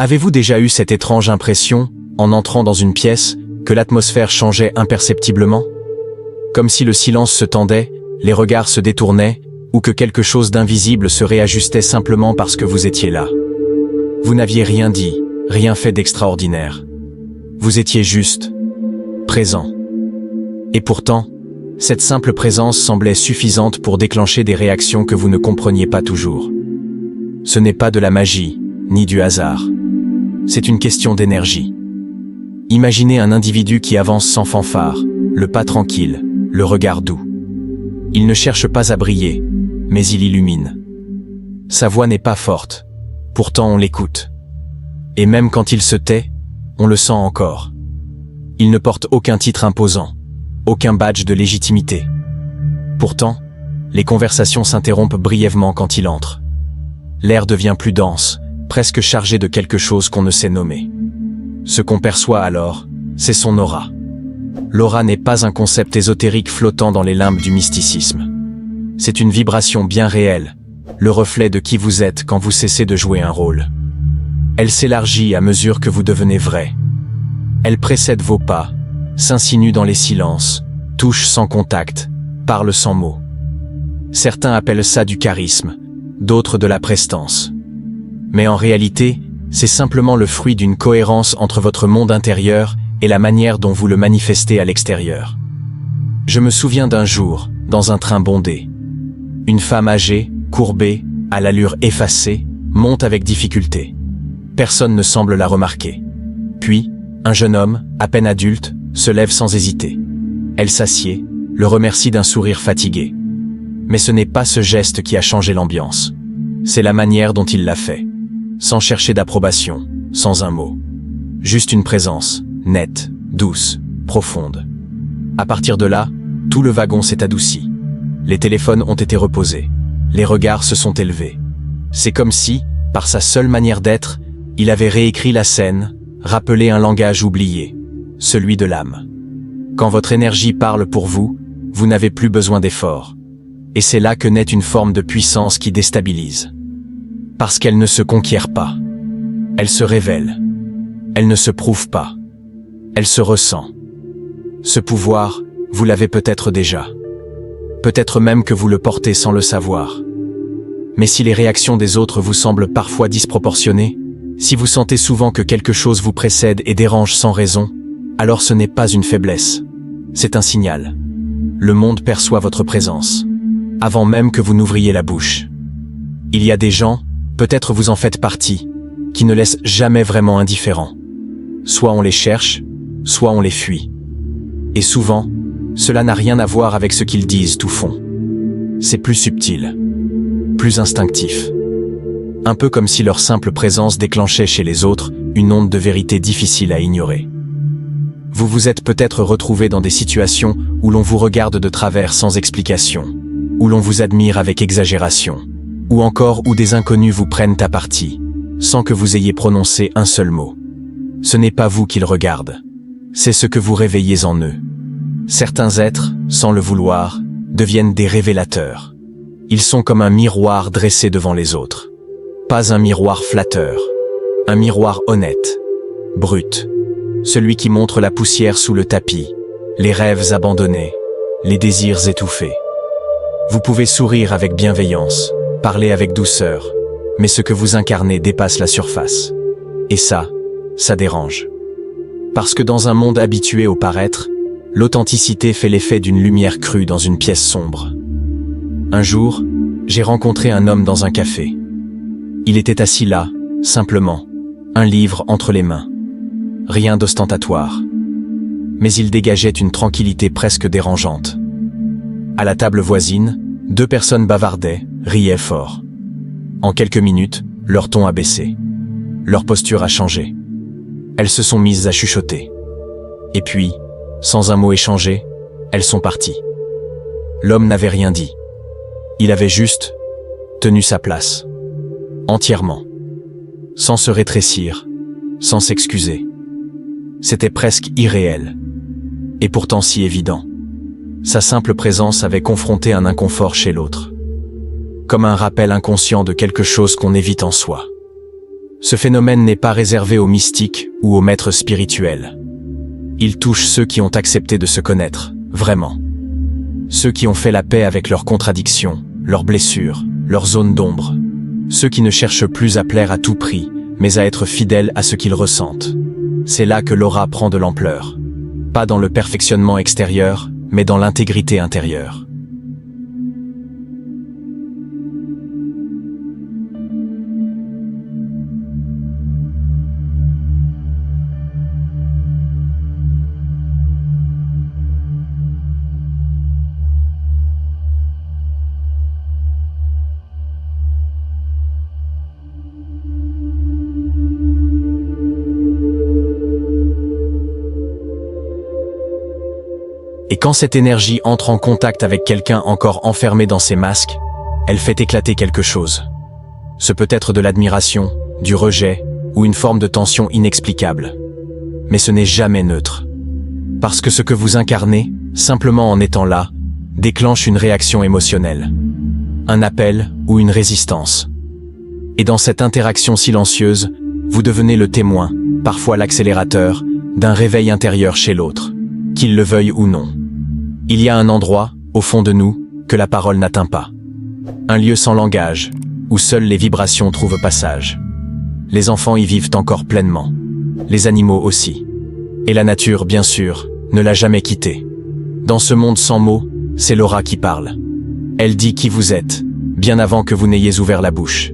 Avez-vous déjà eu cette étrange impression, en entrant dans une pièce, que l'atmosphère changeait imperceptiblement? Comme si le silence se tendait, les regards se détournaient, ou que quelque chose d'invisible se réajustait simplement parce que vous étiez là. Vous n'aviez rien dit, rien fait d'extraordinaire. Vous étiez juste présent. Et pourtant, cette simple présence semblait suffisante pour déclencher des réactions que vous ne compreniez pas toujours. Ce n'est pas de la magie, ni du hasard. C'est une question d'énergie. Imaginez un individu qui avance sans fanfare, le pas tranquille, le regard doux. Il ne cherche pas à briller, mais il illumine. Sa voix n'est pas forte, pourtant on l'écoute. Et même quand il se tait, on le sent encore. Il ne porte aucun titre imposant, aucun badge de légitimité. Pourtant, les conversations s'interrompent brièvement quand il entre. L'air devient plus dense, presque chargé de quelque chose qu'on ne sait nommer. Ce qu'on perçoit alors, c'est son aura. L'aura n'est pas un concept ésotérique flottant dans les limbes du mysticisme. C'est une vibration bien réelle, le reflet de qui vous êtes quand vous cessez de jouer un rôle. Elle s'élargit à mesure que vous devenez vrai. Elle précède vos pas, s'insinue dans les silences, touche sans contact, parle sans mots. Certains appellent ça du charisme, d'autres de la prestance. Mais en réalité, c'est simplement le fruit d'une cohérence entre votre monde intérieur et la manière dont vous le manifestez à l'extérieur. Je me souviens d'un jour, dans un train bondé. Une femme âgée, courbée, à l'allure effacée, monte avec difficulté. Personne ne semble la remarquer. Puis, un jeune homme, à peine adulte, se lève sans hésiter. Elle s'assied, le remercie d'un sourire fatigué. Mais ce n'est pas ce geste qui a changé l'ambiance. C'est la manière dont il l'a fait. Sans chercher d'approbation, sans un mot. Juste une présence, nette, douce, profonde. À partir de là, tout le wagon s'est adouci. Les téléphones ont été reposés. Les regards se sont élevés. C'est comme si, par sa seule manière d'être, il avait réécrit la scène, rappelé un langage oublié, celui de l'âme. Quand votre énergie parle pour vous, vous n'avez plus besoin d'efforts. Et c'est là que naît une forme de puissance qui déstabilise. Parce qu'elle ne se conquiert pas. Elle se révèle. Elle ne se prouve pas. Elle se ressent. Ce pouvoir, vous l'avez peut-être déjà. Peut-être même que vous le portez sans le savoir. Mais si les réactions des autres vous semblent parfois disproportionnées, si vous sentez souvent que quelque chose vous précède et dérange sans raison, alors ce n'est pas une faiblesse. C'est un signal. Le monde perçoit votre présence, avant même que vous n'ouvriez la bouche. Il y a des gens, peut-être vous en faites partie, qui ne laissent jamais vraiment indifférents. Soit on les cherche, soit on les fuit. Et souvent, cela n'a rien à voir avec ce qu'ils disent tout fond. C'est plus subtil, plus instinctif. Un peu comme si leur simple présence déclenchait chez les autres une onde de vérité difficile à ignorer. Vous vous êtes peut-être retrouvé dans des situations où l'on vous regarde de travers sans explication, où l'on vous admire avec exagération, ou encore où des inconnus vous prennent à partie, sans que vous ayez prononcé un seul mot. Ce n'est pas vous qu'ils regardent, c'est ce que vous réveillez en eux. Certains êtres, sans le vouloir, deviennent des révélateurs. Ils sont comme un miroir dressé devant les autres. Pas un miroir flatteur, un miroir honnête, brut. Celui qui montre la poussière sous le tapis, les rêves abandonnés, les désirs étouffés. Vous pouvez sourire avec bienveillance, parler avec douceur, mais ce que vous incarnez dépasse la surface. Et ça dérange. Parce que dans un monde habitué au paraître, l'authenticité fait l'effet d'une lumière crue dans une pièce sombre. Un jour, j'ai rencontré un homme dans un café. Il était assis là, simplement, un livre entre les mains. Rien d'ostentatoire. Mais il dégageait une tranquillité presque dérangeante. À la table voisine, 2 personnes bavardaient, riaient fort. En quelques minutes, leur ton a baissé. Leur posture a changé. Elles se sont mises à chuchoter. Et puis, sans un mot échangé, elles sont parties. L'homme n'avait rien dit. Il avait juste tenu sa place. Entièrement. Sans se rétrécir, sans s'excuser. C'était presque irréel. Et pourtant si évident. Sa simple présence avait confronté un inconfort chez l'autre. Comme un rappel inconscient de quelque chose qu'on évite en soi. Ce phénomène n'est pas réservé aux mystiques ou aux maîtres spirituels. Il touche ceux qui ont accepté de se connaître, vraiment. Ceux qui ont fait la paix avec leurs contradictions, leurs blessures, leurs zones d'ombre. Ceux qui ne cherchent plus à plaire à tout prix, mais à être fidèles à ce qu'ils ressentent. C'est là que l'aura prend de l'ampleur. Pas dans le perfectionnement extérieur, mais dans l'intégrité intérieure. Et quand cette énergie entre en contact avec quelqu'un encore enfermé dans ses masques, elle fait éclater quelque chose. Ce peut être de l'admiration, du rejet ou une forme de tension inexplicable. Mais ce n'est jamais neutre. Parce que ce que vous incarnez, simplement en étant là, déclenche une réaction émotionnelle. Un appel ou une résistance. Et dans cette interaction silencieuse, vous devenez le témoin, parfois l'accélérateur, d'un réveil intérieur chez l'autre, qu'il le veuille ou non. Il y a un endroit, au fond de nous, que la parole n'atteint pas. Un lieu sans langage, où seules les vibrations trouvent passage. Les enfants y vivent encore pleinement. Les animaux aussi. Et la nature, bien sûr, ne l'a jamais quitté. Dans ce monde sans mots, c'est l'aura qui parle. Elle dit qui vous êtes, bien avant que vous n'ayez ouvert la bouche.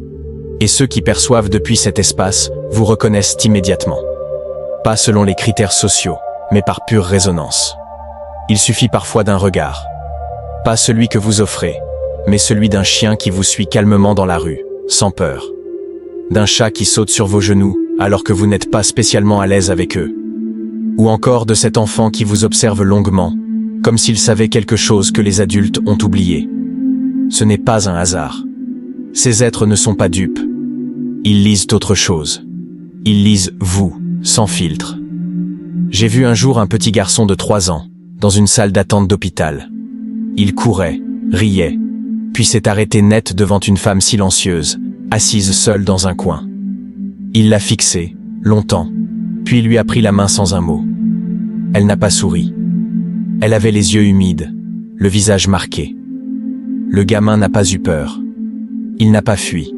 Et ceux qui perçoivent depuis cet espace vous reconnaissent immédiatement. Pas selon les critères sociaux, mais par pure résonance. Il suffit parfois d'un regard. Pas celui que vous offrez, mais celui d'un chien qui vous suit calmement dans la rue, sans peur. D'un chat qui saute sur vos genoux, alors que vous n'êtes pas spécialement à l'aise avec eux. Ou encore de cet enfant qui vous observe longuement, comme s'il savait quelque chose que les adultes ont oublié. Ce n'est pas un hasard. Ces êtres ne sont pas dupes. Ils lisent autre chose. Ils lisent vous, sans filtre. J'ai vu un jour un petit garçon de 3 ans, dans une salle d'attente d'hôpital. Il courait, riait, puis s'est arrêté net devant une femme silencieuse, assise seule dans un coin. Il l'a fixée, longtemps, puis lui a pris la main sans un mot. Elle n'a pas souri. Elle avait les yeux humides, le visage marqué. Le gamin n'a pas eu peur. Il n'a pas fui.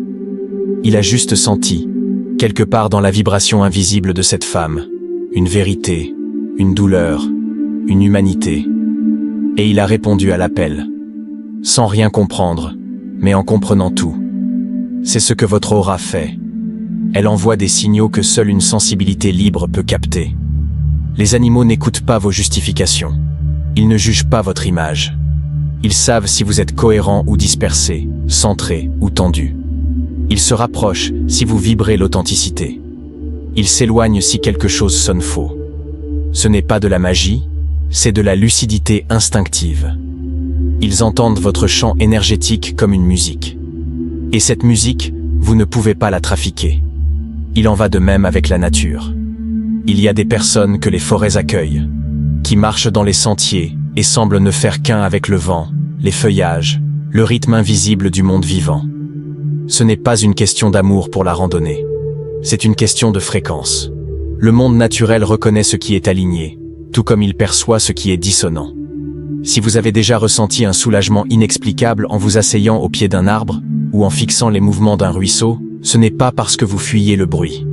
Il a juste senti, quelque part dans la vibration invisible de cette femme, une vérité, une douleur, une humanité. Et il a répondu à l'appel. Sans rien comprendre, mais en comprenant tout. C'est ce que votre aura fait. Elle envoie des signaux que seule une sensibilité libre peut capter. Les animaux n'écoutent pas vos justifications. Ils ne jugent pas votre image. Ils savent si vous êtes cohérent ou dispersé, centré ou tendu. Ils se rapprochent si vous vibrez l'authenticité. Ils s'éloignent si quelque chose sonne faux. Ce n'est pas de la magie, c'est de la lucidité instinctive. Ils entendent votre champ énergétique comme une musique. Et cette musique, vous ne pouvez pas la trafiquer. Il en va de même avec la nature. Il y a des personnes que les forêts accueillent, qui marchent dans les sentiers et semblent ne faire qu'un avec le vent, les feuillages, le rythme invisible du monde vivant. Ce n'est pas une question d'amour pour la randonnée. C'est une question de fréquence. Le monde naturel reconnaît ce qui est aligné, tout comme il perçoit ce qui est dissonant. Si vous avez déjà ressenti un soulagement inexplicable en vous asseyant au pied d'un arbre, ou en fixant les mouvements d'un ruisseau, ce n'est pas parce que vous fuyiez le bruit.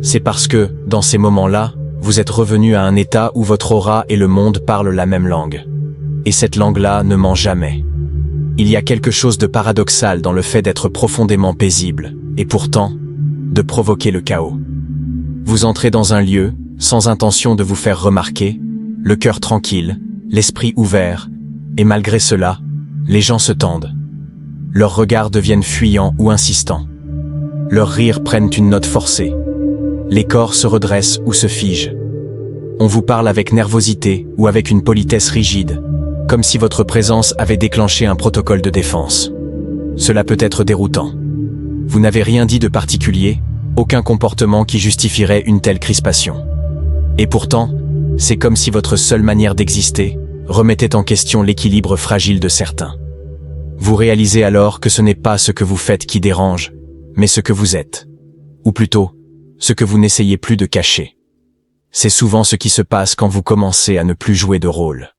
C'est parce que, dans ces moments-là, vous êtes revenu à un état où votre aura et le monde parlent la même langue. Et cette langue-là ne ment jamais. Il y a quelque chose de paradoxal dans le fait d'être profondément paisible, et pourtant, de provoquer le chaos. Vous entrez dans un lieu, sans intention de vous faire remarquer, le cœur tranquille, l'esprit ouvert, et malgré cela, les gens se tendent. Leurs regards deviennent fuyants ou insistants. Leurs rires prennent une note forcée. Les corps se redressent ou se figent. On vous parle avec nervosité ou avec une politesse rigide, comme si votre présence avait déclenché un protocole de défense. Cela peut être déroutant. Vous n'avez rien dit de particulier, aucun comportement qui justifierait une telle crispation. Et pourtant, c'est comme si votre seule manière d'exister remettait en question l'équilibre fragile de certains. Vous réalisez alors que ce n'est pas ce que vous faites qui dérange, mais ce que vous êtes. Ou plutôt, ce que vous n'essayez plus de cacher. C'est souvent ce qui se passe quand vous commencez à ne plus jouer de rôle.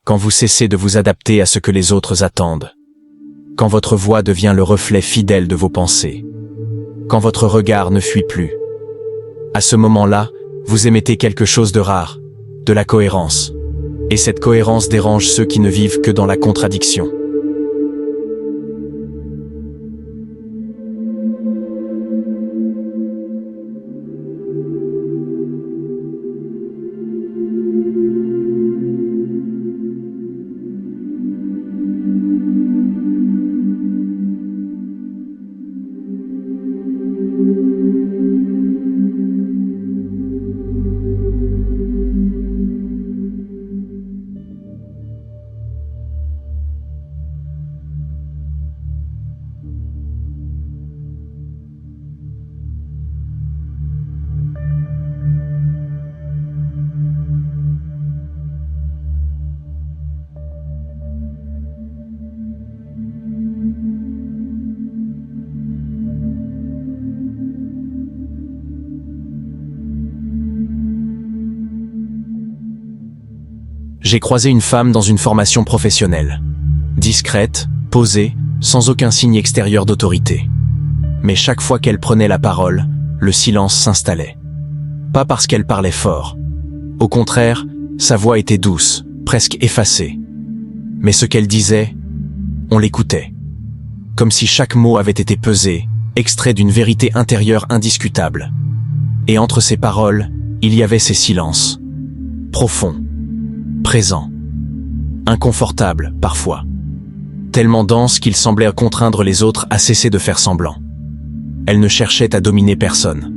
Quand vous cessez de vous adapter à ce que les autres attendent. Quand votre voix devient le reflet fidèle de vos pensées. Quand votre regard ne fuit plus. À ce moment-là, vous émettez quelque chose de rare, de la cohérence. Et cette cohérence dérange ceux qui ne vivent que dans la contradiction. J'ai croisé une femme dans une formation professionnelle. Discrète, posée, sans aucun signe extérieur d'autorité. Mais chaque fois qu'elle prenait la parole, le silence s'installait. Pas parce qu'elle parlait fort. Au contraire, sa voix était douce, presque effacée. Mais ce qu'elle disait, on l'écoutait. Comme si chaque mot avait été pesé, extrait d'une vérité intérieure indiscutable. Et entre ces paroles, il y avait ces silences. Profonds. Présent, inconfortable parfois, tellement dense qu'il semblait contraindre les autres à cesser de faire semblant. Elle ne cherchait à dominer personne,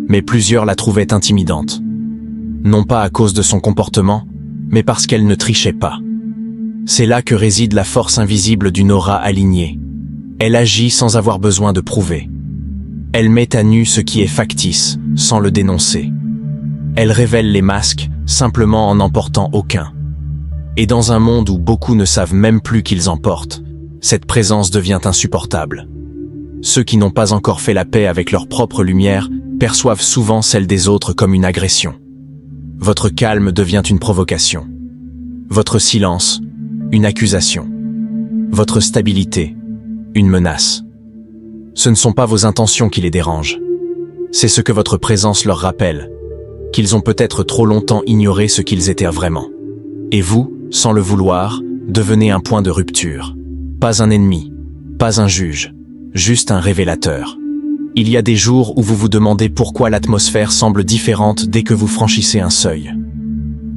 mais plusieurs la trouvaient intimidante, non pas à cause de son comportement, mais parce qu'elle ne trichait pas. C'est là que réside la force invisible d'une aura alignée. Elle agit sans avoir besoin de prouver. Elle met à nu ce qui est factice, sans le dénoncer. Elle révèle les masques, simplement en n'en portant aucun. Et dans un monde où beaucoup ne savent même plus qu'ils en portent, cette présence devient insupportable. Ceux qui n'ont pas encore fait la paix avec leur propre lumière perçoivent souvent celle des autres comme une agression. Votre calme devient une provocation. Votre silence, une accusation. Votre stabilité, une menace. Ce ne sont pas vos intentions qui les dérangent. C'est ce que votre présence leur rappelle, qu'ils ont peut-être trop longtemps ignoré ce qu'ils étaient vraiment. Et vous, sans le vouloir, devenez un point de rupture. Pas un ennemi, pas un juge, juste un révélateur. Il y a des jours où vous vous demandez pourquoi l'atmosphère semble différente dès que vous franchissez un seuil.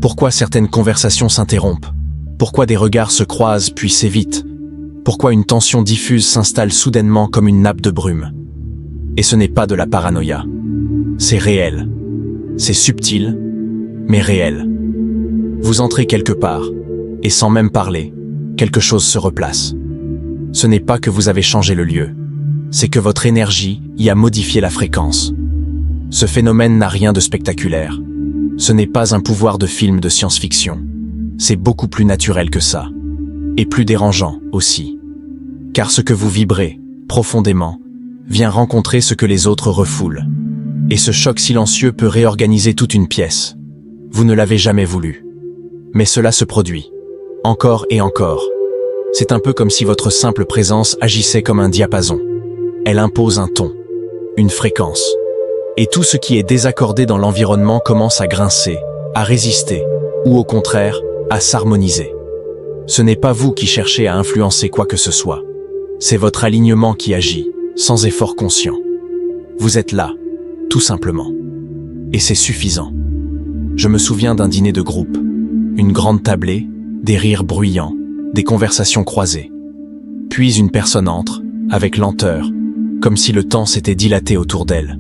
Pourquoi certaines conversations s'interrompent? Pourquoi des regards se croisent puis s'évitent? Pourquoi une tension diffuse s'installe soudainement comme une nappe de brume? Et ce n'est pas de la paranoïa. C'est réel. C'est subtil, mais réel. Vous entrez quelque part, et sans même parler, quelque chose se replace. Ce n'est pas que vous avez changé le lieu, c'est que votre énergie y a modifié la fréquence. Ce phénomène n'a rien de spectaculaire. Ce n'est pas un pouvoir de film de science-fiction. C'est beaucoup plus naturel que ça. Et plus dérangeant aussi. Car ce que vous vibrez, profondément, vient rencontrer ce que les autres refoulent. Et ce choc silencieux peut réorganiser toute une pièce. Vous ne l'avez jamais voulu. Mais cela se produit. Encore et encore. C'est un peu comme si votre simple présence agissait comme un diapason. Elle impose un ton, une fréquence. Et tout ce qui est désaccordé dans l'environnement commence à grincer, à résister, ou au contraire, à s'harmoniser. Ce n'est pas vous qui cherchez à influencer quoi que ce soit. C'est votre alignement qui agit, sans effort conscient. Vous êtes là, tout simplement. Et c'est suffisant. Je me souviens d'un dîner de groupe. Une grande tablée, des rires bruyants, des conversations croisées. Puis une personne entre, avec lenteur, comme si le temps s'était dilaté autour d'elle.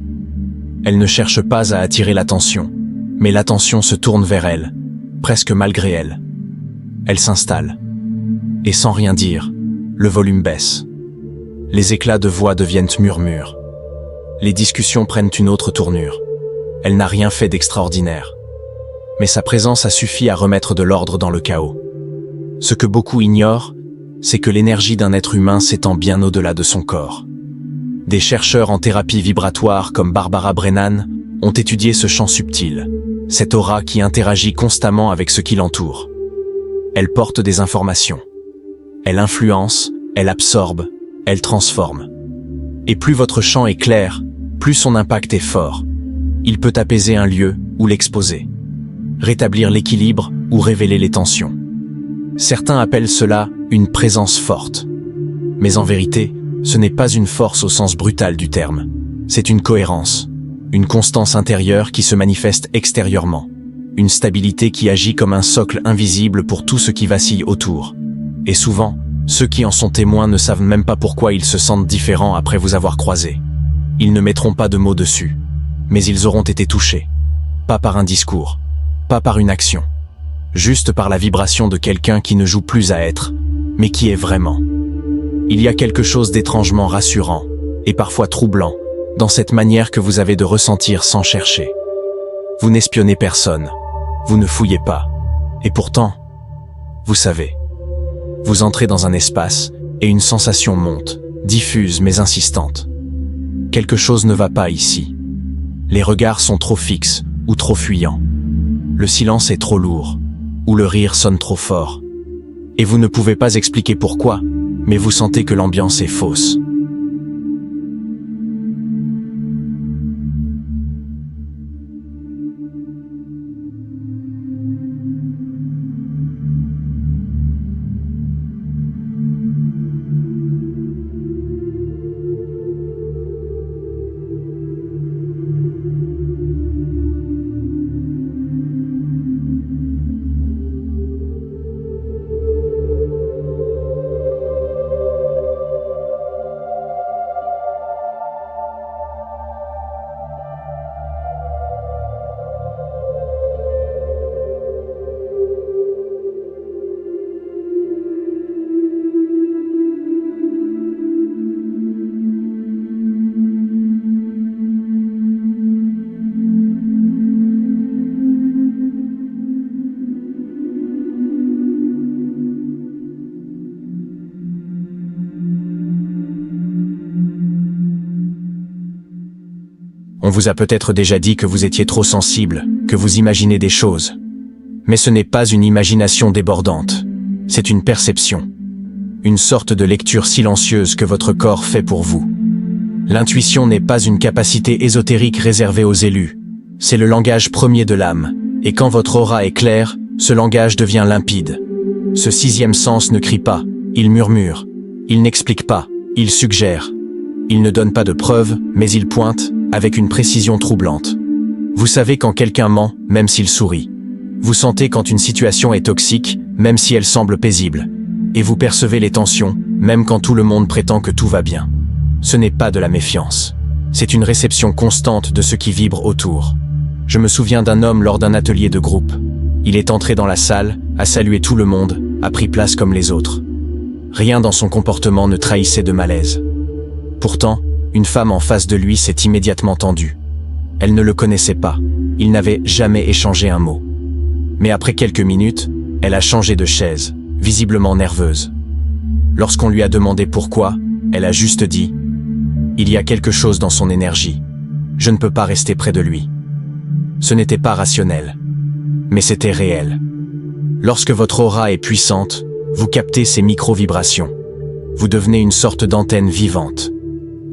Elle ne cherche pas à attirer l'attention, mais l'attention se tourne vers elle, presque malgré elle. Elle s'installe. Et sans rien dire, le volume baisse. Les éclats de voix deviennent murmures. Les discussions prennent une autre tournure. Elle n'a rien fait d'extraordinaire. Mais sa présence a suffi à remettre de l'ordre dans le chaos. Ce que beaucoup ignorent, c'est que l'énergie d'un être humain s'étend bien au-delà de son corps. Des chercheurs en thérapie vibratoire comme Barbara Brennan ont étudié ce champ subtil, cette aura qui interagit constamment avec ce qui l'entoure. Elle porte des informations. Elle influence, elle absorbe, elle transforme. Et plus votre champ est clair, plus son impact est fort. Il peut apaiser un lieu ou l'exposer, rétablir l'équilibre ou révéler les tensions. Certains appellent cela une présence forte. Mais en vérité, ce n'est pas une force au sens brutal du terme. C'est une cohérence, une constance intérieure qui se manifeste extérieurement, une stabilité qui agit comme un socle invisible pour tout ce qui vacille autour. Et souvent, ceux qui en sont témoins ne savent même pas pourquoi ils se sentent différents après vous avoir croisé. Ils ne mettront pas de mots dessus, mais ils auront été touchés. Pas par un discours, pas par une action, juste par la vibration de quelqu'un qui ne joue plus à être, mais qui est vraiment. Il y a quelque chose d'étrangement rassurant, et parfois troublant, dans cette manière que vous avez de ressentir sans chercher. Vous n'espionnez personne, vous ne fouillez pas, et pourtant, vous savez. Vous entrez dans un espace, et une sensation monte, diffuse mais insistante. Quelque chose ne va pas ici. Les regards sont trop fixes, ou trop fuyants. Le silence est trop lourd, ou le rire sonne trop fort. Et vous ne pouvez pas expliquer pourquoi, mais vous sentez que l'ambiance est fausse. On vous a peut-être déjà dit que vous étiez trop sensible, que vous imaginez des choses. Mais ce n'est pas une imagination débordante, c'est une perception. Une sorte de lecture silencieuse que votre corps fait pour vous. L'intuition n'est pas une capacité ésotérique réservée aux élus. C'est le langage premier de l'âme. Et quand votre aura est claire, ce langage devient limpide. Ce sixième sens ne crie pas, il murmure. Il n'explique pas, il suggère. Il ne donne pas de preuves, mais il pointe, avec une précision troublante. Vous savez quand quelqu'un ment, même s'il sourit. Vous sentez quand une situation est toxique, même si elle semble paisible. Et vous percevez les tensions, même quand tout le monde prétend que tout va bien. Ce n'est pas de la méfiance. C'est une réception constante de ce qui vibre autour. Je me souviens d'un homme lors d'un atelier de groupe. Il est entré dans la salle, a salué tout le monde, a pris place comme les autres. Rien dans son comportement ne trahissait de malaise. Pourtant, une femme en face de lui s'est immédiatement tendue. Elle ne le connaissait pas, il n'avait jamais échangé un mot. Mais après quelques minutes, elle a changé de chaise, visiblement nerveuse. Lorsqu'on lui a demandé pourquoi, elle a juste dit « Il y a quelque chose dans son énergie. Je ne peux pas rester près de lui. » Ce n'était pas rationnel, mais c'était réel. Lorsque votre aura est puissante, vous captez ces micro-vibrations. Vous devenez une sorte d'antenne vivante.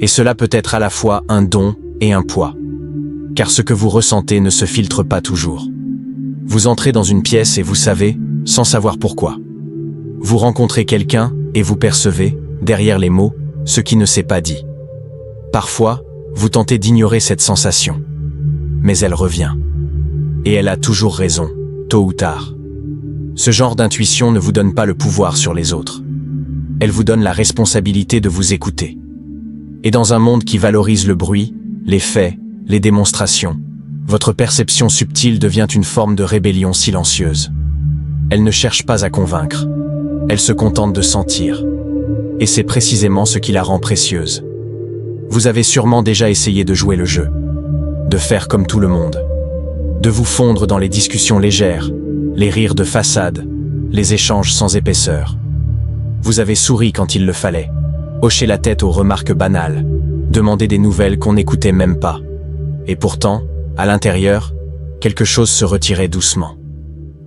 Et cela peut être à la fois un don et un poids. Car ce que vous ressentez ne se filtre pas toujours. Vous entrez dans une pièce et vous savez, sans savoir pourquoi. Vous rencontrez quelqu'un et vous percevez, derrière les mots, ce qui ne s'est pas dit. Parfois, vous tentez d'ignorer cette sensation. Mais elle revient. Et elle a toujours raison, tôt ou tard. Ce genre d'intuition ne vous donne pas le pouvoir sur les autres. Elle vous donne la responsabilité de vous écouter. Et dans un monde qui valorise le bruit, les faits, les démonstrations, votre perception subtile devient une forme de rébellion silencieuse. Elle ne cherche pas à convaincre. Elle se contente de sentir. Et c'est précisément ce qui la rend précieuse. Vous avez sûrement déjà essayé de jouer le jeu, de faire comme tout le monde, de vous fondre dans les discussions légères, les rires de façade, les échanges sans épaisseur. Vous avez souri quand il le fallait, hoché la tête aux remarques banales, demander des nouvelles qu'on n'écoutait même pas. Et pourtant, à l'intérieur, quelque chose se retirait doucement.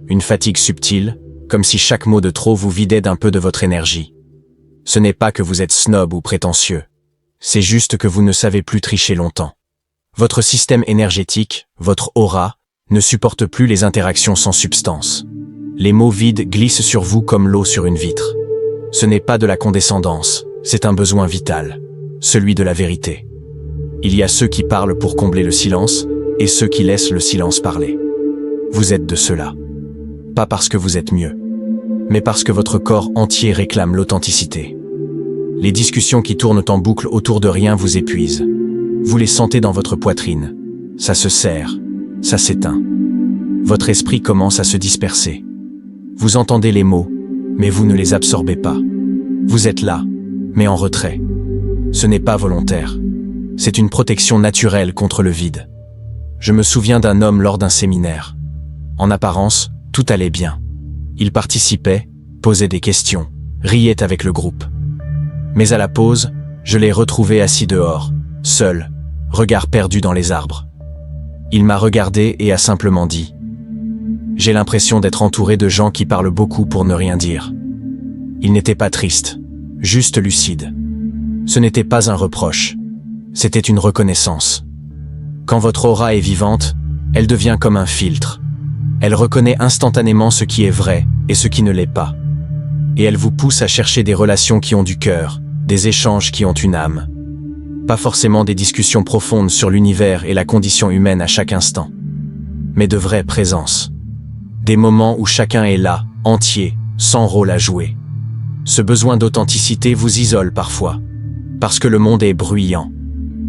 Une fatigue subtile, comme si chaque mot de trop vous vidait d'un peu de votre énergie. Ce n'est pas que vous êtes snob ou prétentieux. C'est juste que vous ne savez plus tricher longtemps. Votre système énergétique, votre aura, ne supporte plus les interactions sans substance. Les mots vides glissent sur vous comme l'eau sur une vitre. Ce n'est pas de la condescendance, c'est un besoin vital, celui de la vérité. Il y a ceux qui parlent pour combler le silence et ceux qui laissent le silence parler. Vous êtes de ceux-là. Pas parce que vous êtes mieux, mais parce que votre corps entier réclame l'authenticité. Les discussions qui tournent en boucle autour de rien vous épuisent. Vous les sentez dans votre poitrine. Ça se serre, ça s'éteint. Votre esprit commence à se disperser. Vous entendez les mots, mais vous ne les absorbez pas. Vous êtes là, mais en retrait. Ce n'est pas volontaire. C'est une protection naturelle contre le vide. Je me souviens d'un homme lors d'un séminaire. En apparence, tout allait bien. Il participait, posait des questions, riait avec le groupe. Mais à la pause, je l'ai retrouvé assis dehors, seul, regard perdu dans les arbres. Il m'a regardé et a simplement dit « J'ai l'impression d'être entouré de gens qui parlent beaucoup pour ne rien dire. » Il n'était pas triste, juste lucide. Ce n'était pas un reproche, c'était une reconnaissance. Quand votre aura est vivante, elle devient comme un filtre. Elle reconnaît instantanément ce qui est vrai et ce qui ne l'est pas. Et elle vous pousse à chercher des relations qui ont du cœur, des échanges qui ont une âme. Pas forcément des discussions profondes sur l'univers et la condition humaine à chaque instant, mais de vraies présences. Des moments où chacun est là, entier, sans rôle à jouer. Ce besoin d'authenticité vous isole parfois, parce que le monde est bruyant,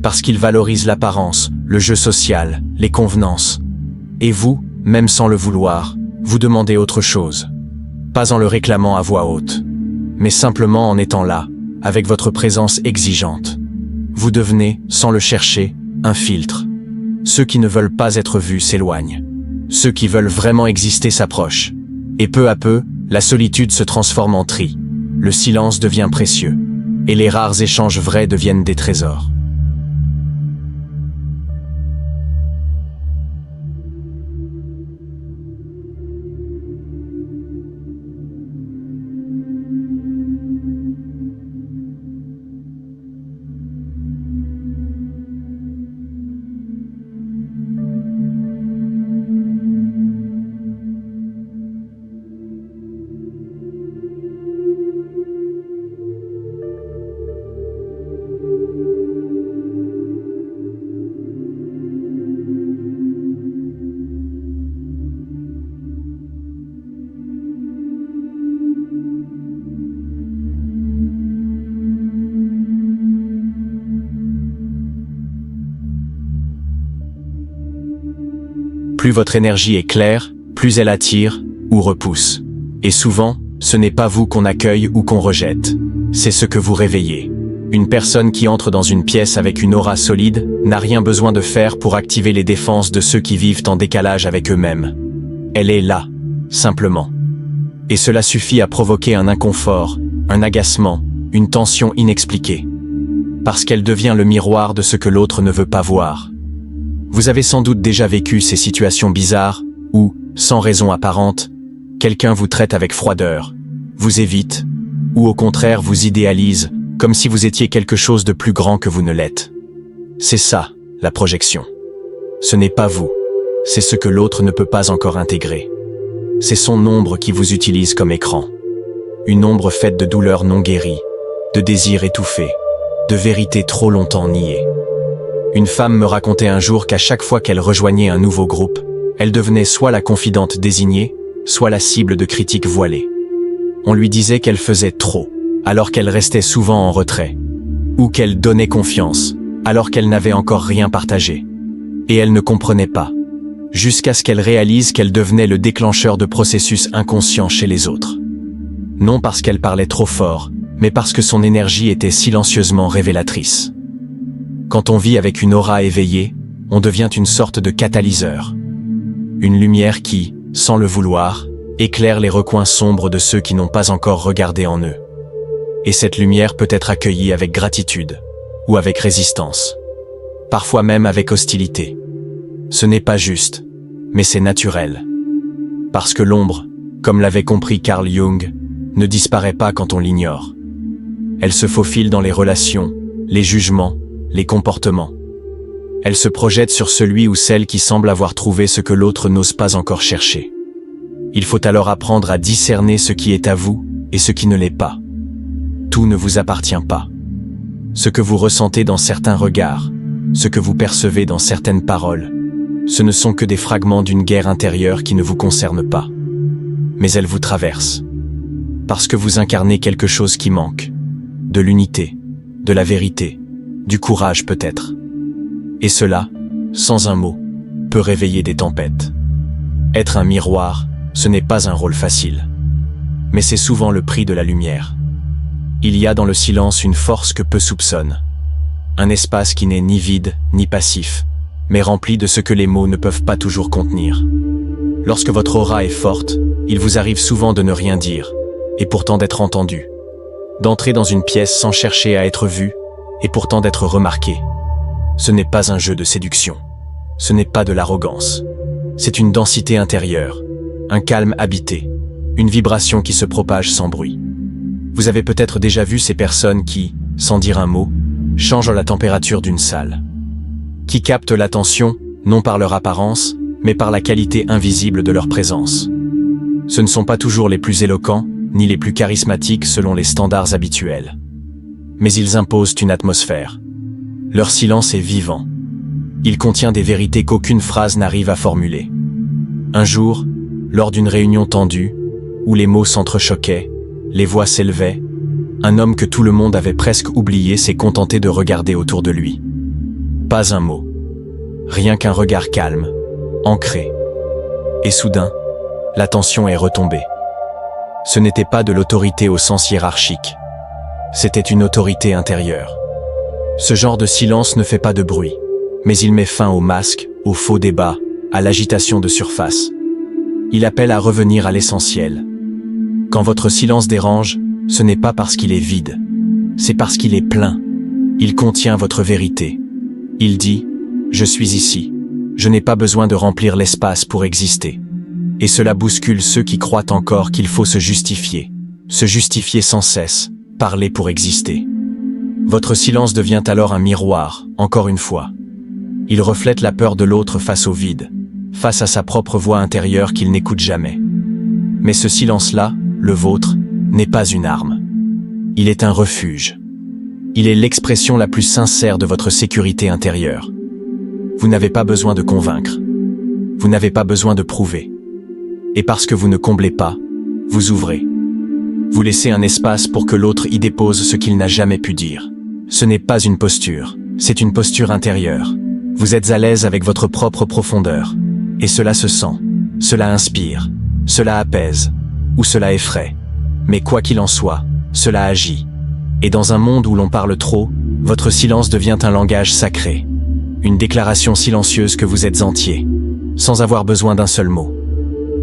parce qu'il valorise l'apparence, le jeu social, les convenances. Et vous, même sans le vouloir, vous demandez autre chose. Pas en le réclamant à voix haute, mais simplement en étant là, avec votre présence exigeante. Vous devenez, sans le chercher, un filtre. Ceux qui ne veulent pas être vus s'éloignent. Ceux qui veulent vraiment exister s'approchent. Et peu à peu, la solitude se transforme en tri. Le silence devient précieux. Et les rares échanges vrais deviennent des trésors. Plus votre énergie est claire, plus elle attire ou repousse. Et souvent, ce n'est pas vous qu'on accueille ou qu'on rejette. C'est ce que vous réveillez. Une personne qui entre dans une pièce avec une aura solide n'a rien besoin de faire pour activer les défenses de ceux qui vivent en décalage avec eux-mêmes. Elle est là, simplement. Et cela suffit à provoquer un inconfort, un agacement, une tension inexpliquée. Parce qu'elle devient le miroir de ce que l'autre ne veut pas voir. Vous avez sans doute déjà vécu ces situations bizarres où, sans raison apparente, quelqu'un vous traite avec froideur, vous évite, ou au contraire vous idéalise, comme si vous étiez quelque chose de plus grand que vous ne l'êtes. C'est ça, la projection. Ce n'est pas vous, c'est ce que l'autre ne peut pas encore intégrer. C'est son ombre qui vous utilise comme écran. Une ombre faite de douleurs non guéries, de désirs étouffés, de vérités trop longtemps niées. Une femme me racontait un jour qu'à chaque fois qu'elle rejoignait un nouveau groupe, elle devenait soit la confidente désignée, soit la cible de critiques voilées. On lui disait qu'elle faisait trop, alors qu'elle restait souvent en retrait, ou qu'elle donnait confiance, alors qu'elle n'avait encore rien partagé. Et elle ne comprenait pas, jusqu'à ce qu'elle réalise qu'elle devenait le déclencheur de processus inconscients chez les autres. Non parce qu'elle parlait trop fort, mais parce que son énergie était silencieusement révélatrice. Quand on vit avec une aura éveillée, on devient une sorte de catalyseur. Une lumière qui, sans le vouloir, éclaire les recoins sombres de ceux qui n'ont pas encore regardé en eux. Et cette lumière peut être accueillie avec gratitude, ou avec résistance. Parfois même avec hostilité. Ce n'est pas juste, mais c'est naturel. Parce que l'ombre, comme l'avait compris Carl Jung, ne disparaît pas quand on l'ignore. Elle se faufile dans les relations, les jugements, les comportements. Elle se projette sur celui ou celle qui semble avoir trouvé ce que l'autre n'ose pas encore chercher. Il faut alors apprendre à discerner ce qui est à vous et ce qui ne l'est pas. Tout ne vous appartient pas. Ce que vous ressentez dans certains regards, ce que vous percevez dans certaines paroles, ce ne sont que des fragments d'une guerre intérieure qui ne vous concerne pas. Mais elle vous traverse. Parce que vous incarnez quelque chose qui manque. De l'unité, de la vérité, du courage peut-être. Et cela, sans un mot, peut réveiller des tempêtes. Être un miroir, ce n'est pas un rôle facile. Mais c'est souvent le prix de la lumière. Il y a dans le silence une force que peu soupçonnent. Un espace qui n'est ni vide, ni passif, mais rempli de ce que les mots ne peuvent pas toujours contenir. Lorsque votre aura est forte, il vous arrive souvent de ne rien dire, et pourtant d'être entendu. D'entrer dans une pièce sans chercher à être vu, et pourtant d'être remarqué. Ce n'est pas un jeu de séduction. Ce n'est pas de l'arrogance. C'est une densité intérieure, un calme habité, une vibration qui se propage sans bruit. Vous avez peut-être déjà vu ces personnes qui, sans dire un mot, changent la température d'une salle. Qui captent l'attention, non par leur apparence, mais par la qualité invisible de leur présence. Ce ne sont pas toujours les plus éloquents, ni les plus charismatiques selon les standards habituels. Mais ils imposent une atmosphère. Leur silence est vivant. Il contient des vérités qu'aucune phrase n'arrive à formuler. Un jour, lors d'une réunion tendue, où les mots s'entrechoquaient, les voix s'élevaient, un homme que tout le monde avait presque oublié s'est contenté de regarder autour de lui. Pas un mot. Rien qu'un regard calme, ancré. Et soudain, la tension est retombée. Ce n'était pas de l'autorité au sens hiérarchique. C'était une autorité intérieure. Ce genre de silence ne fait pas de bruit, mais il met fin aux masques, aux faux débats, à l'agitation de surface. Il appelle à revenir à l'essentiel. Quand votre silence dérange, ce n'est pas parce qu'il est vide, c'est parce qu'il est plein. Il contient votre vérité. Il dit « Je suis ici, je n'ai pas besoin de remplir l'espace pour exister ». Et cela bouscule ceux qui croient encore qu'il faut se justifier sans cesse, parler pour exister. Votre silence devient alors un miroir, encore une fois. Il reflète la peur de l'autre face au vide, face à sa propre voix intérieure qu'il n'écoute jamais. Mais ce silence-là, le vôtre, n'est pas une arme. Il est un refuge. Il est l'expression la plus sincère de votre sécurité intérieure. Vous n'avez pas besoin de convaincre. Vous n'avez pas besoin de prouver. Et parce que vous ne comblez pas, vous ouvrez. Vous laissez un espace pour que l'autre y dépose ce qu'il n'a jamais pu dire. Ce n'est pas une posture, c'est une posture intérieure. Vous êtes à l'aise avec votre propre profondeur. Et cela se sent, cela inspire, cela apaise, ou cela effraie. Mais quoi qu'il en soit, cela agit. Et dans un monde où l'on parle trop, votre silence devient un langage sacré. Une déclaration silencieuse que vous êtes entier, sans avoir besoin d'un seul mot.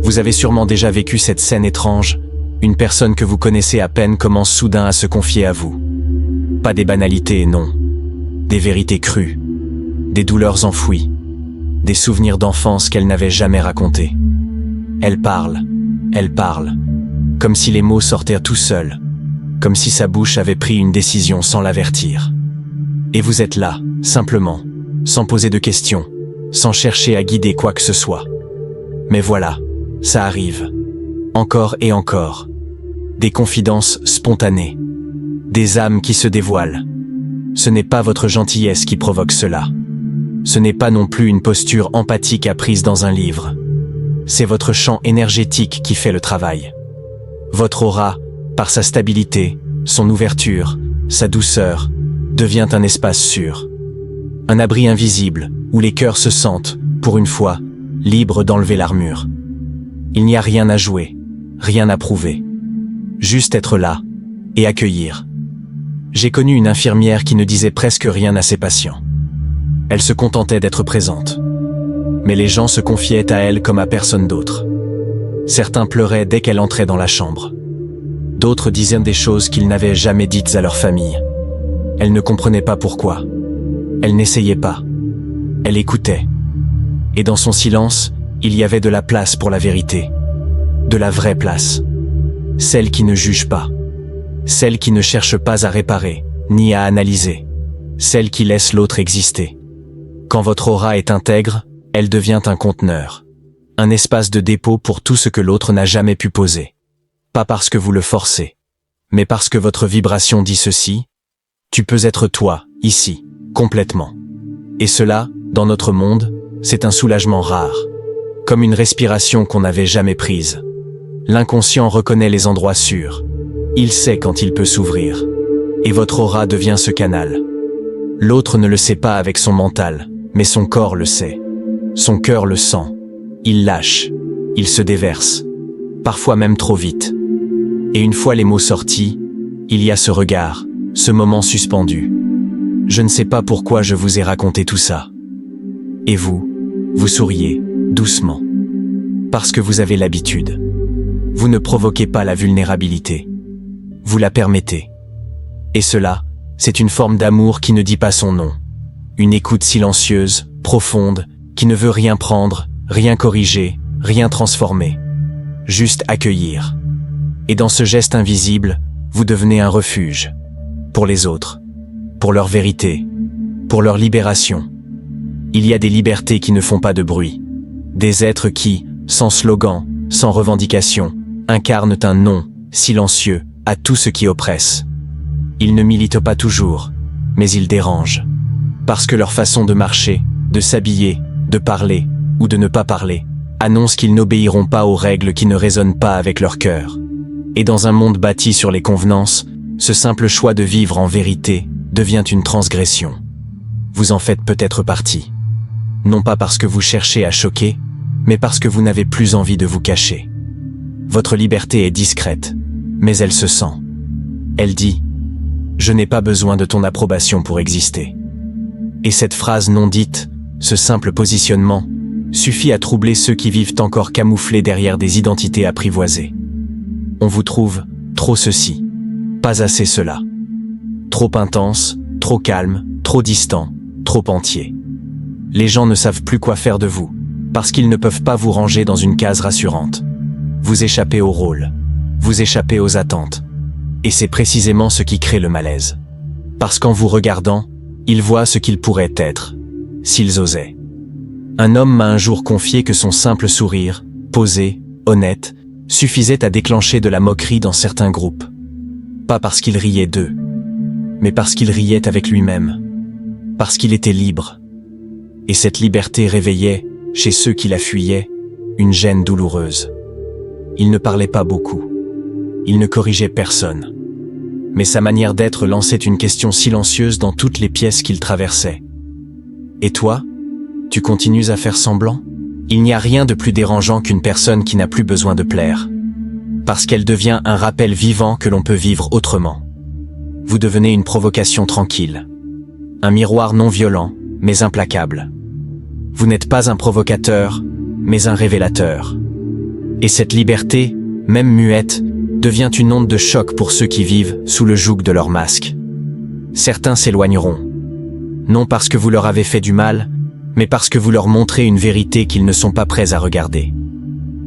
Vous avez sûrement déjà vécu cette scène étrange, une personne que vous connaissez à peine commence soudain à se confier à vous. Pas des banalités, non. Des vérités crues, des douleurs enfouies, des souvenirs d'enfance qu'elle n'avait jamais racontés. Elle parle, comme si les mots sortaient tout seuls, comme si sa bouche avait pris une décision sans l'avertir. Et vous êtes là, simplement, sans poser de questions, sans chercher à guider quoi que ce soit. Mais voilà, ça arrive. Encore et encore. Des confidences spontanées. Des âmes qui se dévoilent. Ce n'est pas votre gentillesse qui provoque cela. Ce n'est pas non plus une posture empathique apprise dans un livre. C'est votre champ énergétique qui fait le travail. Votre aura, par sa stabilité, son ouverture, sa douceur, devient un espace sûr. Un abri invisible, où les cœurs se sentent, pour une fois, libres d'enlever l'armure. Il n'y a rien à jouer, rien à prouver. Juste être là, et accueillir. J'ai connu une infirmière qui ne disait presque rien à ses patients. Elle se contentait d'être présente. Mais les gens se confiaient à elle comme à personne d'autre. Certains pleuraient dès qu'elle entrait dans la chambre. D'autres disaient des choses qu'ils n'avaient jamais dites à leur famille. Elle ne comprenait pas pourquoi. Elle n'essayait pas. Elle écoutait. Et dans son silence, il y avait de la place pour la vérité. De la vraie place. Celle qui ne juge pas. Celle qui ne cherche pas à réparer, ni à analyser. Celle qui laisse l'autre exister. Quand votre aura est intègre, elle devient un conteneur. Un espace de dépôt pour tout ce que l'autre n'a jamais pu poser. Pas parce que vous le forcez, mais parce que votre vibration dit ceci: tu peux être toi, ici, complètement. Et cela, dans notre monde, c'est un soulagement rare. Comme une respiration qu'on n'avait jamais prise. L'inconscient reconnaît les endroits sûrs. Il sait quand il peut s'ouvrir. Et votre aura devient ce canal. L'autre ne le sait pas avec son mental, mais son corps le sait. Son cœur le sent. Il lâche. Il se déverse. Parfois même trop vite. Et une fois les mots sortis, il y a ce regard, ce moment suspendu. Je ne sais pas pourquoi je vous ai raconté tout ça. Et vous souriez, doucement. Parce que vous avez l'habitude. Vous ne provoquez pas la vulnérabilité. Vous la permettez. Et cela, c'est une forme d'amour qui ne dit pas son nom. Une écoute silencieuse, profonde, qui ne veut rien prendre, rien corriger, rien transformer. Juste accueillir. Et dans ce geste invisible, vous devenez un refuge. Pour les autres. Pour leur vérité. Pour leur libération. Il y a des libertés qui ne font pas de bruit. Des êtres qui, sans slogan, sans revendication, incarnent un non, silencieux, à tout ce qui oppresse. Ils ne militent pas toujours, mais ils dérangent. Parce que leur façon de marcher, de s'habiller, de parler, ou de ne pas parler, annonce qu'ils n'obéiront pas aux règles qui ne résonnent pas avec leur cœur. Et dans un monde bâti sur les convenances, ce simple choix de vivre en vérité devient une transgression. Vous en faites peut-être partie. Non pas parce que vous cherchez à choquer, mais parce que vous n'avez plus envie de vous cacher. Votre liberté est discrète, mais elle se sent. Elle dit « Je n'ai pas besoin de ton approbation pour exister ». Et cette phrase non dite, ce simple positionnement, suffit à troubler ceux qui vivent encore camouflés derrière des identités apprivoisées. On vous trouve trop ceci, pas assez cela. Trop intense, trop calme, trop distant, trop entier. Les gens ne savent plus quoi faire de vous, parce qu'ils ne peuvent pas vous ranger dans une case rassurante. Vous échappez au rôle, vous échappez aux attentes. Et c'est précisément ce qui crée le malaise. Parce qu'en vous regardant, ils voient ce qu'ils pourraient être, s'ils osaient. Un homme m'a un jour confié que son simple sourire, posé, honnête, suffisait à déclencher de la moquerie dans certains groupes. Pas parce qu'il riait d'eux, mais parce qu'il riait avec lui-même. Parce qu'il était libre. Et cette liberté réveillait, chez ceux qui la fuyaient, une gêne douloureuse. Il ne parlait pas beaucoup. Il ne corrigeait personne. Mais sa manière d'être lançait une question silencieuse dans toutes les pièces qu'il traversait. Et toi, tu continues à faire semblant ? Il n'y a rien de plus dérangeant qu'une personne qui n'a plus besoin de plaire. Parce qu'elle devient un rappel vivant que l'on peut vivre autrement. Vous devenez une provocation tranquille. Un miroir non violent, mais implacable. Vous n'êtes pas un provocateur, mais un révélateur. Et cette liberté, même muette, devient une onde de choc pour ceux qui vivent sous le joug de leur masque. Certains s'éloigneront. Non parce que vous leur avez fait du mal, mais parce que vous leur montrez une vérité qu'ils ne sont pas prêts à regarder.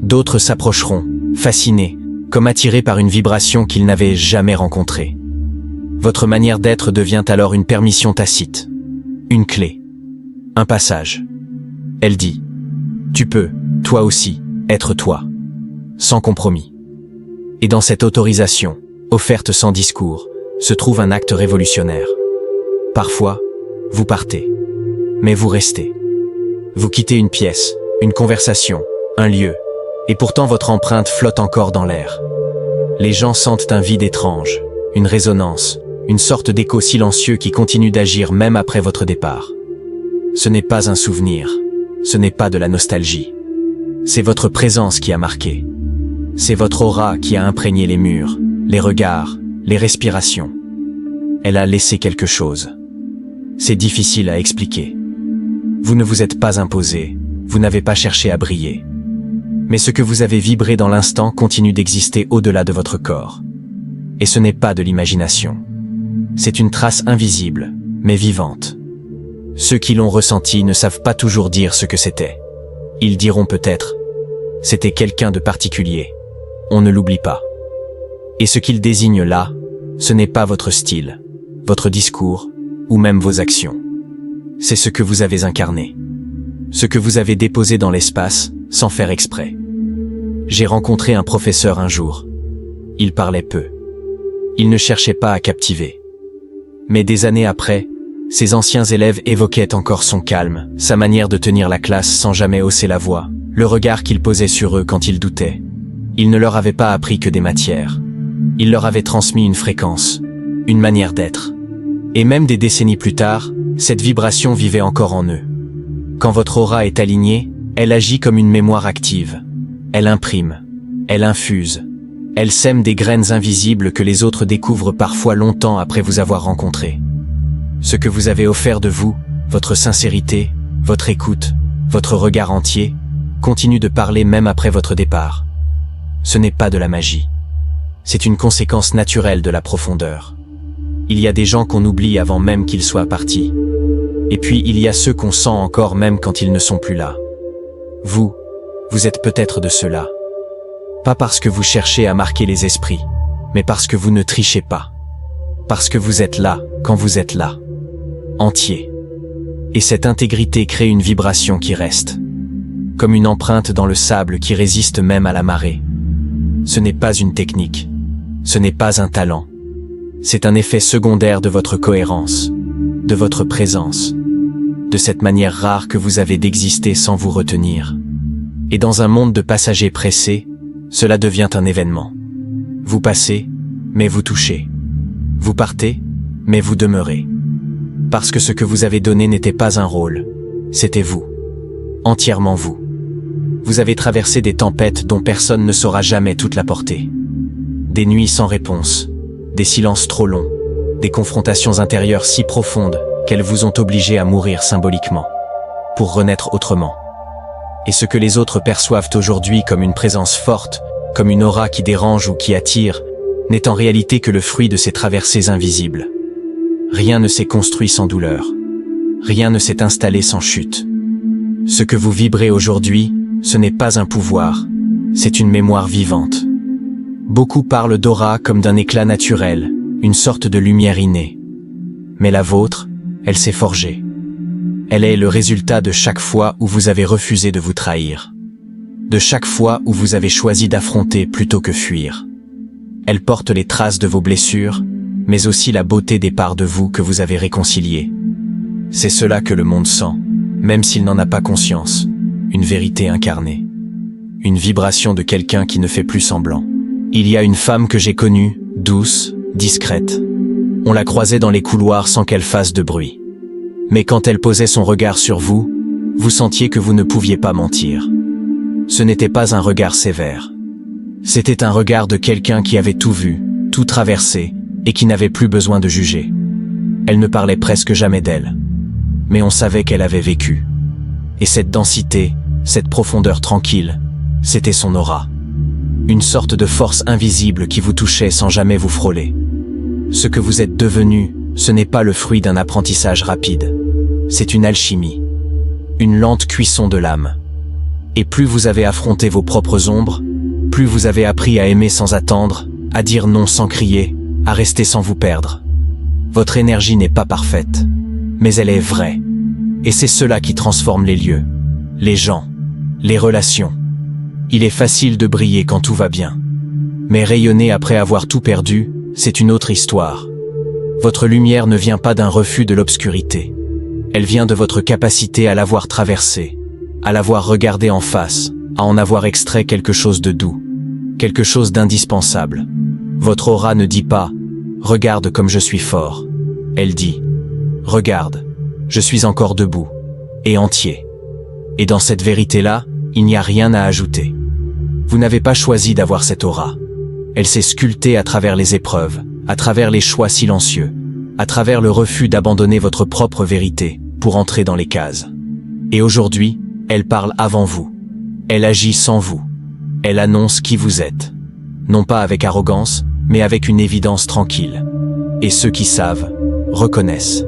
D'autres s'approcheront, fascinés, comme attirés par une vibration qu'ils n'avaient jamais rencontrée. Votre manière d'être devient alors une permission tacite, une clé, un passage. Elle dit « Tu peux, toi aussi, être toi, sans compromis ». Et dans cette autorisation, offerte sans discours, se trouve un acte révolutionnaire. Parfois, vous partez, mais vous restez. Vous quittez une pièce, une conversation, un lieu, et pourtant votre empreinte flotte encore dans l'air. Les gens sentent un vide étrange, une résonance, une sorte d'écho silencieux qui continue d'agir même après votre départ. Ce n'est pas un souvenir, ce n'est pas de la nostalgie. C'est votre présence qui a marqué. C'est votre aura qui a imprégné les murs, les regards, les respirations. Elle a laissé quelque chose. C'est difficile à expliquer. Vous ne vous êtes pas imposé, vous n'avez pas cherché à briller. Mais ce que vous avez vibré dans l'instant continue d'exister au-delà de votre corps. Et ce n'est pas de l'imagination. C'est une trace invisible, mais vivante. Ceux qui l'ont ressenti ne savent pas toujours dire ce que c'était. Ils diront peut-être « c'était quelqu'un de particulier ». On ne l'oublie pas. Et ce qu'il désigne là, ce n'est pas votre style, votre discours, ou même vos actions. C'est ce que vous avez incarné. Ce que vous avez déposé dans l'espace, sans faire exprès. J'ai rencontré un professeur un jour. Il parlait peu. Il ne cherchait pas à captiver. Mais des années après, ses anciens élèves évoquaient encore son calme, sa manière de tenir la classe sans jamais hausser la voix, le regard qu'il posait sur eux quand ils doutaient. Il ne leur avait pas appris que des matières. Il leur avait transmis une fréquence, une manière d'être. Et même des décennies plus tard, cette vibration vivait encore en eux. Quand votre aura est alignée, elle agit comme une mémoire active. Elle imprime, elle infuse, elle sème des graines invisibles que les autres découvrent parfois longtemps après vous avoir rencontré. Ce que vous avez offert de vous, votre sincérité, votre écoute, votre regard entier, continue de parler même après votre départ. Ce n'est pas de la magie. C'est une conséquence naturelle de la profondeur. Il y a des gens qu'on oublie avant même qu'ils soient partis. Et puis il y a ceux qu'on sent encore même quand ils ne sont plus là. Vous êtes peut-être de ceux-là. Pas parce que vous cherchez à marquer les esprits, mais parce que vous ne trichez pas. Parce que vous êtes là quand vous êtes là. Entier. Et cette intégrité crée une vibration qui reste. Comme une empreinte dans le sable qui résiste même à la marée. Ce n'est pas une technique. Ce n'est pas un talent. C'est un effet secondaire de votre cohérence, de votre présence, de cette manière rare que vous avez d'exister sans vous retenir. Et dans un monde de passagers pressés, cela devient un événement. Vous passez, mais vous touchez. Vous partez, mais vous demeurez. Parce que ce que vous avez donné n'était pas un rôle, c'était vous. Entièrement vous. Vous avez traversé des tempêtes dont personne ne saura jamais toute la portée. Des nuits sans réponse, des silences trop longs, des confrontations intérieures si profondes qu'elles vous ont obligé à mourir symboliquement, pour renaître autrement. Et ce que les autres perçoivent aujourd'hui comme une présence forte, comme une aura qui dérange ou qui attire, n'est en réalité que le fruit de ces traversées invisibles. Rien ne s'est construit sans douleur. Rien ne s'est installé sans chute. Ce que vous vibrez aujourd'hui, ce n'est pas un pouvoir, c'est une mémoire vivante. Beaucoup parlent d'aura comme d'un éclat naturel, une sorte de lumière innée. Mais la vôtre, elle s'est forgée. Elle est le résultat de chaque fois où vous avez refusé de vous trahir. De chaque fois où vous avez choisi d'affronter plutôt que fuir. Elle porte les traces de vos blessures, mais aussi la beauté des parts de vous que vous avez réconciliées. C'est cela que le monde sent, même s'il n'en a pas conscience, une vérité incarnée. Une vibration de quelqu'un qui ne fait plus semblant. Il y a une femme que j'ai connue, douce, discrète. On la croisait dans les couloirs sans qu'elle fasse de bruit. Mais quand elle posait son regard sur vous, vous sentiez que vous ne pouviez pas mentir. Ce n'était pas un regard sévère. C'était un regard de quelqu'un qui avait tout vu, tout traversé, et qui n'avait plus besoin de juger. Elle ne parlait presque jamais d'elle. Mais on savait qu'elle avait vécu. Et cette densité, cette profondeur tranquille, c'était son aura. Une sorte de force invisible qui vous touchait sans jamais vous frôler. Ce que vous êtes devenu, ce n'est pas le fruit d'un apprentissage rapide. C'est une alchimie. Une lente cuisson de l'âme. Et plus vous avez affronté vos propres ombres, plus vous avez appris à aimer sans attendre, à dire non sans crier, à rester sans vous perdre. Votre énergie n'est pas parfaite, mais elle est vraie. Et c'est cela qui transforme les lieux, les gens, les relations. Il est facile de briller quand tout va bien. Mais rayonner après avoir tout perdu, c'est une autre histoire. Votre lumière ne vient pas d'un refus de l'obscurité. Elle vient de votre capacité à l'avoir traversée, à l'avoir regardée en face, à en avoir extrait quelque chose de doux, quelque chose d'indispensable. Votre aura ne dit pas « Regarde comme je suis fort ». Elle dit « Regarde, je suis encore debout, et entier ». Et dans cette vérité-là, il n'y a rien à ajouter. Vous n'avez pas choisi d'avoir cette aura. Elle s'est sculptée à travers les épreuves, à travers les choix silencieux, à travers le refus d'abandonner votre propre vérité pour entrer dans les cases. Et aujourd'hui, elle parle avant vous. Elle agit sans vous. Elle annonce qui vous êtes. Non pas avec arrogance, mais avec une évidence tranquille. et ceux qui savent reconnaissent.